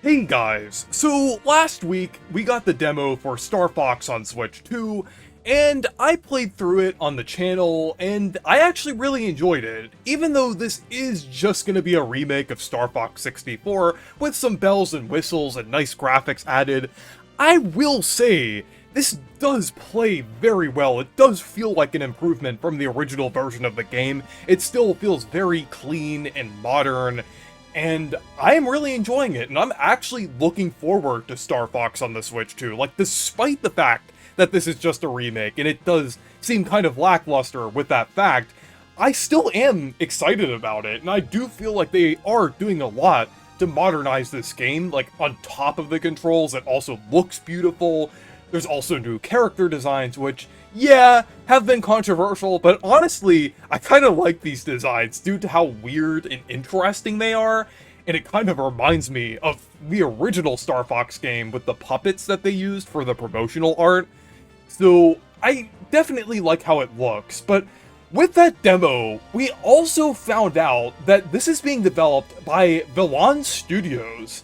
Hey guys, so last week we got the demo for Star Fox on Switch 2, and I played through it on the channel, and I actually really enjoyed it, even though this is just gonna be a remake of Star Fox 64 with some bells and whistles and nice graphics added. I will say, this does play very well. It does feel like an improvement from the original version of the game. It still feels very clean and modern, and I am really enjoying it, and I'm actually looking forward to Star Fox on the Switch too. Like, despite the fact that this is just a remake, and it does seem kind of lackluster with that fact, I still am excited about it, and I do feel like they are doing a lot to modernize this game, like, on top of the controls. It also looks beautiful. There's also new character designs, which, yeah, have been controversial, but honestly, I kind of like these designs due to how weird and interesting they are, and it kind of reminds me of the original Star Fox game with the puppets that they used for the promotional art. So I definitely like how it looks, but with that demo, we also found out that this is being developed by Velan Studios.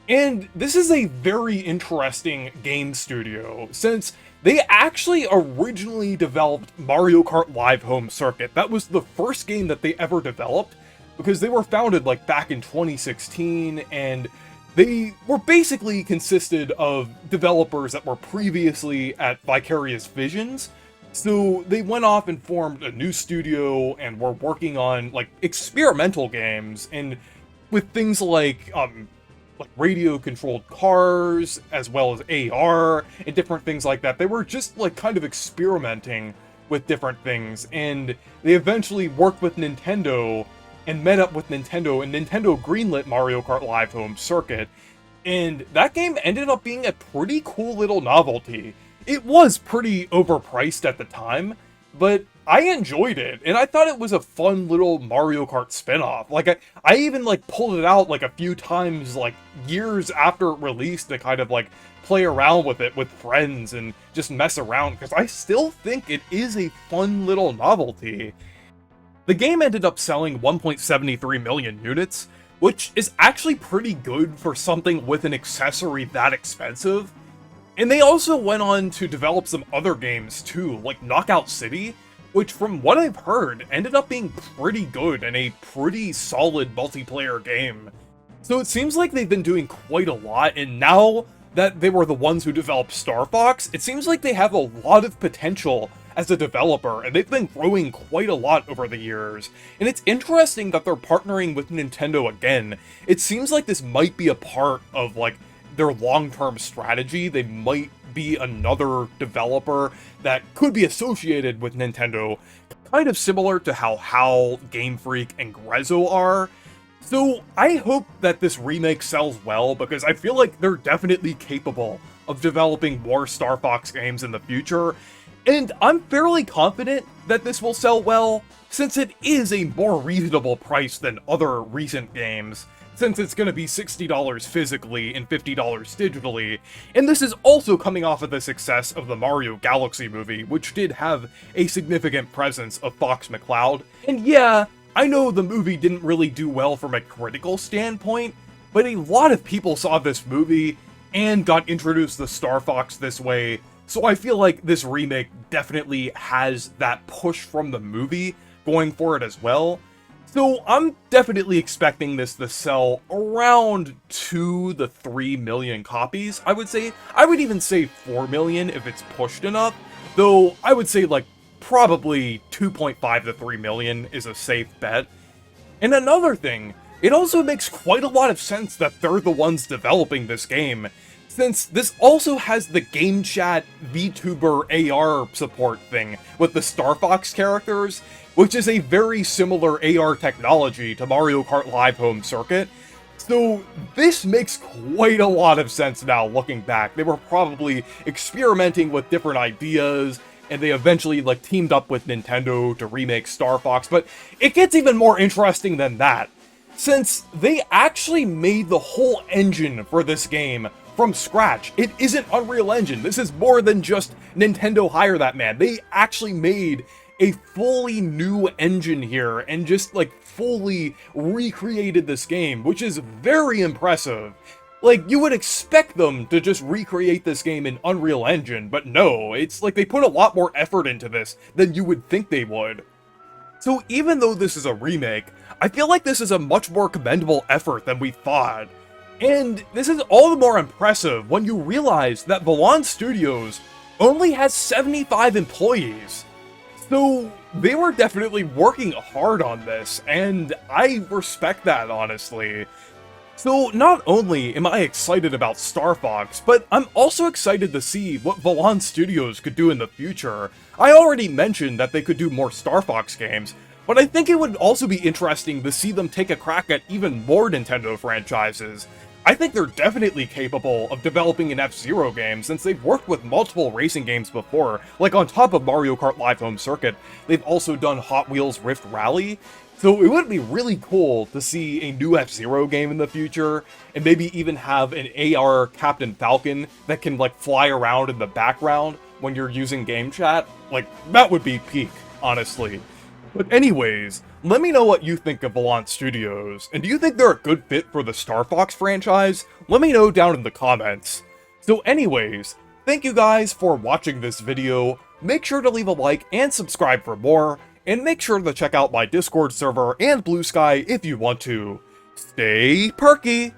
And this is a very interesting game studio, since they actually originally developed Mario Kart Live Home Circuit. That was the first game that they ever developed, because they were founded like back in 2016, and they were basically consisted of developers that were previously at Vicarious Visions. So they went off and formed a new studio and were working on like experimental games, and with things like radio-controlled cars, as well as AR, and different things like that. They were just, like, kind of experimenting with different things, and they eventually worked with Nintendo, and met up with Nintendo, and Nintendo greenlit Mario Kart Live Home Circuit, and that game ended up being a pretty cool little novelty. It was pretty overpriced at the time, but I enjoyed it, and I thought it was a fun little Mario Kart spin-off. Like, I even, like, pulled it out, like, a few times, like, years after it released to kind of, like, play around with it with friends and just mess around, because I still think it is a fun little novelty. The game ended up selling 1.73 million units, which is actually pretty good for something with an accessory that expensive. And they also went on to develop some other games too, like Knockout City, which from what I've heard ended up being pretty good and a pretty solid multiplayer game. So it seems like they've been doing quite a lot, and now that they were the ones who developed Star Fox, it seems like they have a lot of potential as a developer, and they've been growing quite a lot over the years. And it's interesting that they're partnering with Nintendo again. It seems like this might be a part of, like, their long-term strategy. They might be another developer that could be associated with Nintendo, kind of similar to how HAL, Game Freak, and Grezzo are. So I hope that this remake sells well, because I feel like they're definitely capable of developing more Star Fox games in the future, and I'm fairly confident that this will sell well, since it is a more reasonable price than other recent games, since it's going to be $60 physically and $50 digitally, and this is also coming off of the success of the Mario Galaxy movie, which did have a significant presence of Fox McCloud. And yeah, I know the movie didn't really do well from a critical standpoint, but a lot of people saw this movie and got introduced to Star Fox this way, so I feel like this remake definitely has that push from the movie going for it as well. So I'm definitely expecting this to sell around 2 to 3 million copies, I would say. I would even say 4 million if it's pushed enough, though I would say like probably 2.5 to 3 million is a safe bet. And another thing, it also makes quite a lot of sense that they're the ones developing this game, since this also has the Game Chat VTuber AR support thing with the Star Fox characters, which is a very similar AR technology to Mario Kart Live Home Circuit. So this makes quite a lot of sense now looking back. They were probably experimenting with different ideas, and they eventually like teamed up with Nintendo to remake Star Fox, but it gets even more interesting than that, since they actually made the whole engine for this game from scratch. It isn't Unreal Engine. This is more than just Nintendo hire that man. They actually made a fully new engine here and just like fully recreated this game, which is very impressive. Like, you would expect them to just recreate this game in Unreal Engine, but no, it's like they put a lot more effort into this than you would think they would. So even though this is a remake, I feel like this is a much more commendable effort than we thought. And this is all the more impressive when you realize that Velan Studios only has 75 employees. So they were definitely working hard on this, and I respect that, honestly. So not only am I excited about Star Fox, but I'm also excited to see what Velan Studios could do in the future. I already mentioned that they could do more Star Fox games, but I think it would also be interesting to see them take a crack at even more Nintendo franchises. I think they're definitely capable of developing an F-Zero game since they've worked with multiple racing games before, like on top of Mario Kart Live Home Circuit, they've also done Hot Wheels Rift Rally. So it would be really cool to see a new F-Zero game in the future, and maybe even have an AR Captain Falcon that can like fly around in the background when you're using game chat. Like, that would be peak, honestly. But anyways, let me know what you think of Velan Studios, and do you think they're a good fit for the Star Fox franchise? Let me know down in the comments. So anyways, thank you guys for watching this video, make sure to leave a like and subscribe for more, and make sure to check out my Discord server and Blue Sky if you want to. Stay perky!